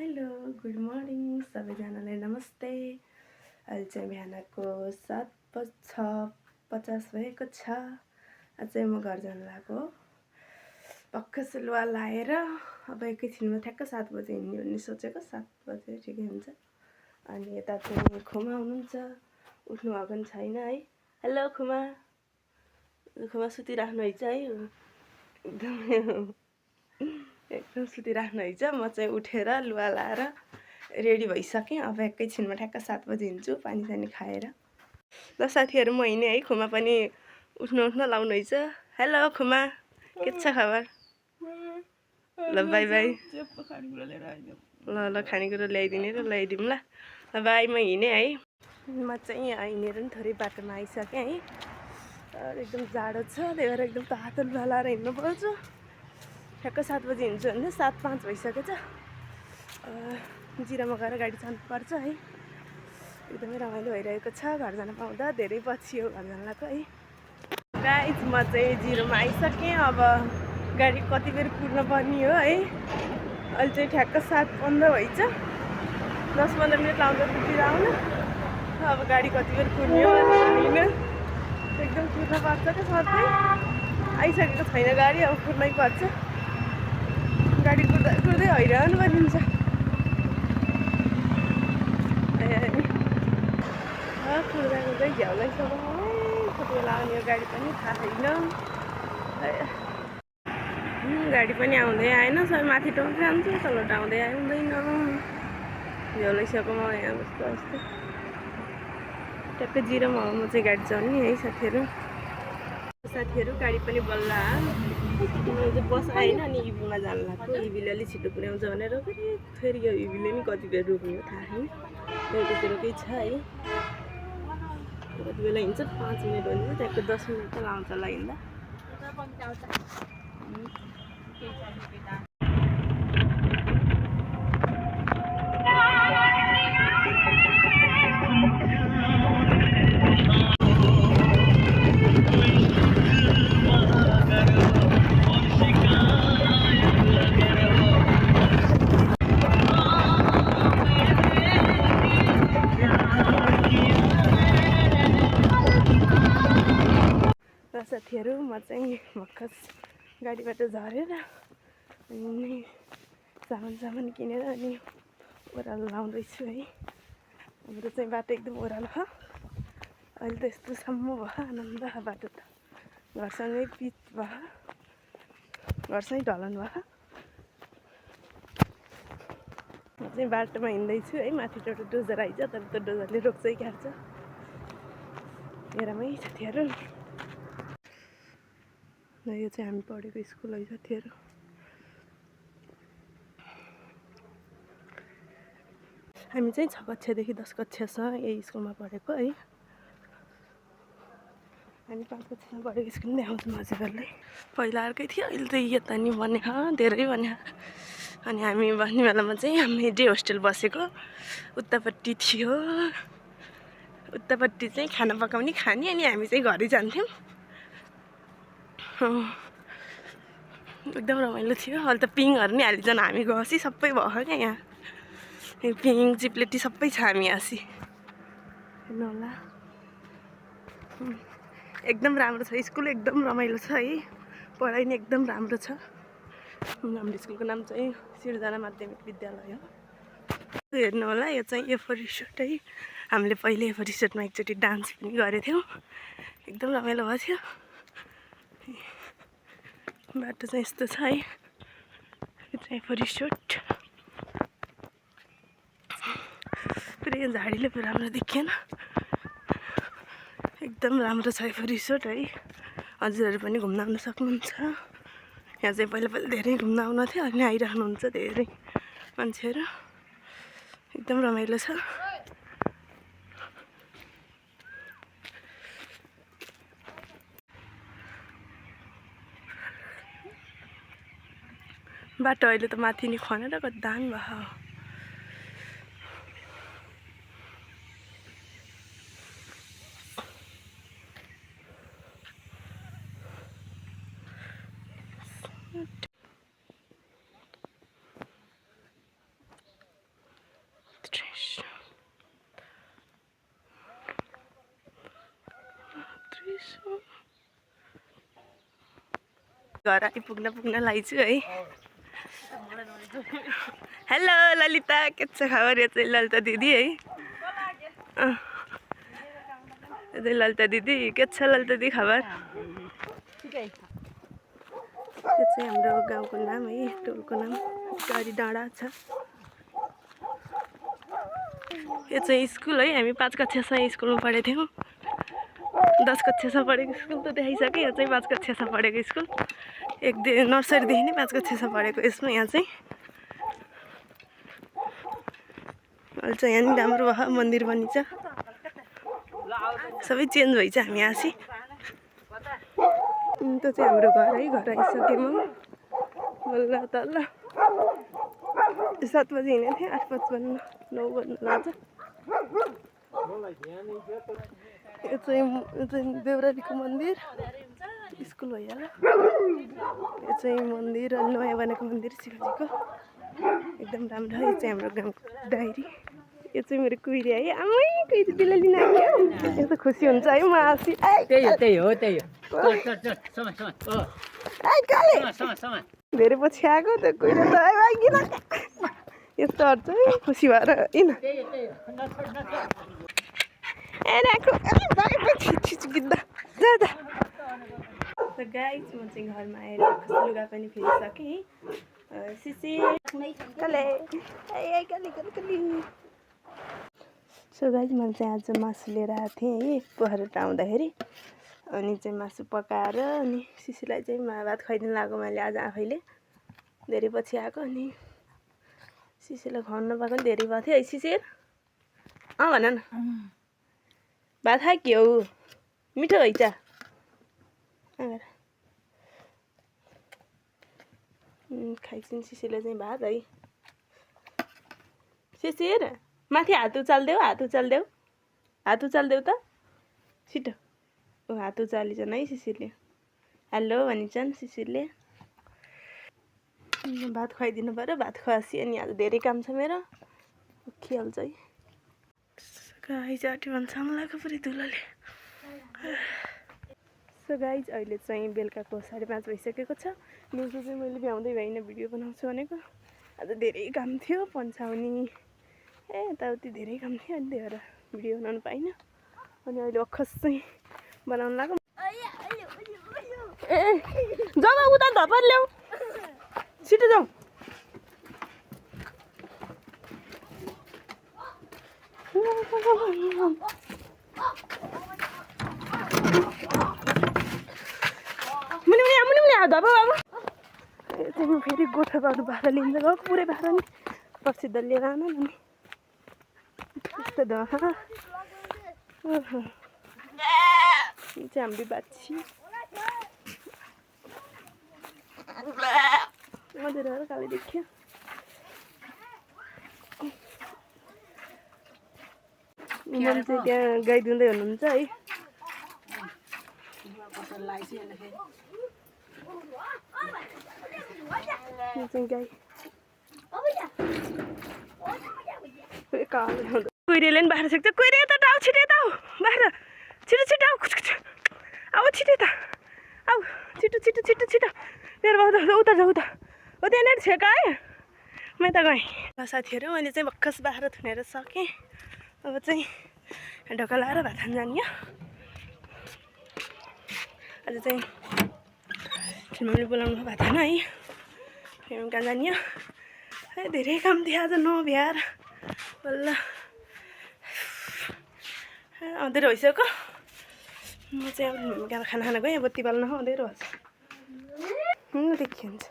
Hello good morning सबैजनालाई नमस्ते। अहिले चाहिँ बिहानको 7:50 भएको छ। आज चाहिँ म घर जान लागेको पक्का लुगा लाएर अब एकैछिनमा ठ्याक्क 7 बजे हिँड्ने भन्ने सोचेको। 7 बजे ठिकै हुन्छ। अनि यता चाहिँ खुमा हुनुहुन्छ, उठ्नु भएको पनि छैन है। हेलो खुमा, खुमा सुतिराख्नु है एकदम सुतिराख्नु है। म चाहिँ उठेर लुगा लाएर रेडी भइसकेँ। अब एकैछिनमा ठ्याक्क 7 बजे हिँड्छु पानी सानी खाएर। ल साथीहरू म हिँडेँ है। खुमा पनि उठ्न लाउनु है। हेलो खुमा, के छ खबर? ल बाई बाई। ल खानेकुरा ल्याइदिने र ल्याइदिउँ ल। बाई, म हिँडेँ है। म चाहिँ यहाँ हिँडेर नि थोरै बाटोमा आइसकेँ है। एकदम जाडो छ, त्यही भएर एकदम तातो लुगा लाएर हिँड्नु पर्छ। ठ्याक्क 7 बजे हिँड्छु भने 7:05 भइसकेको छ। जिरामा गएर गाडी चढ्नुपर्छ है। एकदमै रमाइलो भइरहेको छ घर जान पाउँदा। धेरै पछि हो घर जान लागेको है। गाइस म चाहिँ जिरोमा आइसकेँ। अब गाडी कति बेर कुर्न पर्ने हो है। अहिले चाहिँ ठ्याक्क 7:15 भइछ। 10-15 मिनट लाउँदा पुगेर आउनु। अब गाडी कति बेर कुर्ने हो होइन, एकदम कुर्न पर्छ क्या सधैँ। आइसकेको छैन गाडी, अब कुर्नै पर्छ। गाडी कुर्दै हैरान बनिन्छ। कुर्दै झ्याउदैसक्यो। कति बेला आउने हो गाडी पनि थाहा छैन। गाडी पनि आउँदै आएन। सबै माथि टोक जान्छु, तल आउँदै आउँदैन। झ्याउदैसक्यो म यहाँ जस्तो जस्तो। ट्याक्क जिरोमा हो म चाहिँ गाडी चढ्ने है साथीहरू। गाडी पनि बल्ल बस आएन। अनि इभीमा जानु लाग्यो। इभीले अलिक छिटो पुर्याउँछ भनेर फेरि यो इभीले नि कति बेर रोक्ने हो थाहा छैन। त्यतिखेर केही छ है। कति बेला हिँड्छ 5 मिनट हुन्छ, ट्याक्क 10 मिनट त लाउँछ होला हिँड्दा। साथीहरू म चाहिँ भर्खर गाडीबाट झरेर अनि सामान किनेर अनि ओह्रालो लाउँदैछु है। हाम्रो चाहिँ बाटो एकदम ओह्रालो छ। अहिले त यस्तोसम्म भयो। आनन्द बाटो त घरसँगै पिच भयो, घरसँगै ढलन भयो। म चाहिँ बाटोमा हिँड्दैछु है। माथिबाट डोजर आइज, तर त डोजरले रोक्छै क्यार्छ। हेरमै साथीहरू, यो चाहिँ हामी पढेको स्कुल है साथीहरू। हामी चाहिँ 6 कक्षादेखि 10 कक्षासम्म यही स्कुलमा पढेको है। हामी 5 कक्षासम्म पढेको स्कुल नै आउँछ हजुरहरूलाई। पहिला अर्कै थियो, अहिले त यता नि बने धेरै बने। अनि हामी बस्ने बेलामा चाहिँ हामी डे होस्टेल बसेको। उतापट्टि थियो, उतापट्टि चाहिँ खाना पकाउने खाने, अनि हामी चाहिँ घरै जान्थ्यौँ। एकदम रमाइलो थियो। अहिले त पिङहरू नि हालिजन हामी गसी सबै भयो क्या यहाँ। पिङ चिप्लेटी सबै छ हामी आसी। हेर्नु होला, एकदम राम्रो छ स्कुल, एकदम रमाइलो छ है। पढाइ नि एकदम राम्रो छ। हाम्रो स्कुलको नाम चाहिँ सिर्जना माध्यमिक विद्यालय हो। हेर्नु होला, यो चाहिँ एफोर रिसोर्ट है। हामीले पहिले एफोर रिसोर्टमा एकचोटि डान्स पनि गरेको थियौँ। एकदम रमाइलो भएको थियो। बाटो चाहिँ यस्तो छ है। यो चाहिँ एफोर रिसोर्ट। पुरै यो झाडीले पुरा राम्रो देखिएन। एकदम राम्रो छ एफोर रिसोर्ट है। हजुरहरू पनि घुम्न आउन सक्नुहुन्छ। यहाँ चाहिँ पहिला धेरै घुम्न आउन थियो, अनि आइरहनुहुन्छ धेरै मान्छेहरू। एकदम रमाइलो छ। बाटो अहिले त माथि नि खनेर कति दामी भयो। घर आइपुग्न लाग्छु है। हेलो ललिता, के छ खबर? यो चाहिँ ललिता दिदी है। यो चाहिँ ललिता दिदी, के छ ललिता दिदी खबर? यो चाहिँ हाम्रो गाउँको नाम है, टोलको नाम गरी डाँडा छ। यो चाहिँ स्कुल है, हामी 5 कक्षासम्म स्कुलमा पढेको थियौँ। 10 कक्षासम्म पढेको स्कुल त देखाइसकेँ। यो चाहिँ 5 कक्षासम्म पढेको स्कुल, नर्सरीदेखि नै 5 कक्षासम्म पढेको यसमा। यहाँ चाहिँ अहिले चाहिँ यहाँ नि राम्रो भयो, मन्दिर बनिन्छ, सबै चेन्ज भइछ हामी आसी। त्यो चाहिँ हाम्रो घर है। घर आइसकेँ म बल्ल तल्ल। 7 बजी हिँडेको थिएँ, 8:55 9 बज्नु लाग्छ। यो चाहिँ देउरालीको मन्दिर, स्कुल भइहाल्यो। यो चाहिँ मन्दिर, नयाँ बनेको मन्दिर शिवजीको, एकदम राम्रो। यो चाहिँ हाम्रो गाउँको डायरी। यो चाहिँ मेरो कुहिरे है। आमै कुहिरे दिल लिन आयो। यस्तो खुसी हुन्छ है म आसी। त्यही हो धेरै पछि आएको त्यो कुहिरे त आइकिन यस्तो हट्छ है, खुसी भएर होइन। गाइस, म चाहिँ घरमा आएर लुगा पनि फेरिसकेँ। सो गाइस, मैले चाहिँ आज मासु लिएर आएको थिएँ है पोखराबाट आउँदाखेरि। अनि चाहिँ मासु पकाएर अनि सिसीलाई चाहिँ भात खुवाइदिनु लाग्यो मैले आज आफैले। धेरै पछि आएको अनि सिसीलाई खुवाउनु नपाएको नि धेरै भएको थियो है सिसिर। भन न, भात खायो के हो? मिठो भइछ? खाइसिन् सिसीले चाहिँ भात है। सिसिर माथि हात उचाल्देऊ, हात उचाल्देऊ, हात उचाल्देऊ त छिटो। हात उचालिन्छन् है सिसिरले। हेलो भनिन्छन् सिसिरले। भात खुवाइदिनु पऱ्यो, भात खुवासी। अनि आज धेरै काम छ मेरो, उठिहाल्छ है। गाइज आटी भन्छ मलाई पुरै धुलोले। सो गाइज, अहिले चाहिँ बेलुकाको 5:30 भइसकेको छ। दिउँसो चाहिँ मैले भ्याउँदै भ्याइनँ भिडियो बनाउँछु भनेको। आज धेरै काम थियो, पन्छाउनी यताउति धेरै काम थियो, अनि त्यही भएर भिडियो बनाउनु पाइनँ। अनि अहिले अखस चाहिँ बनाउनु लाग्यो। जाऊ उता धपार ल्याऊ, छिटो जाऊ। धप बाबु चाहिँ फेरि गोठाबाट भाडा लिन्छ गयो, पुरै भाडा नि प्रसिद्ध लिएर आएन नि। त्यस्तो द चाहिँ हाम्रो बाछी मधेर काले देखियो। मैले चाहिँ त्यहाँ गाई दुँदै हुनुहुन्छ है। कुहिरेले पनि बाख्रा सक्छ। कुहिरे त आऊ, छिटो यता आऊ, बाख्रा छिटो छिटो आऊ, अब छिटो यता आऊ, छिटो छिटो छिटो छिटो। मेरो बाबु उता जाऊ, उता हो त्यहाँनिर छेका है। म यता गएँ। साथीहरू, मैले चाहिँ भर्खस बाख्रा थुनेर सकेँ। अब चाहिँ ढोका लाएर भात खान जाने। आज चाहिँ फिल्मले बोलाउनु भात खान है, फिल्म कहाँ जाने। धेरै काम थियो आज, नभ्याएर बल्ल अँधेरो भइसक्यो। म चाहिँ अब खाना खान गएँ। बत्ती बाल्न अँधेरो भएछ, देखिन्छ।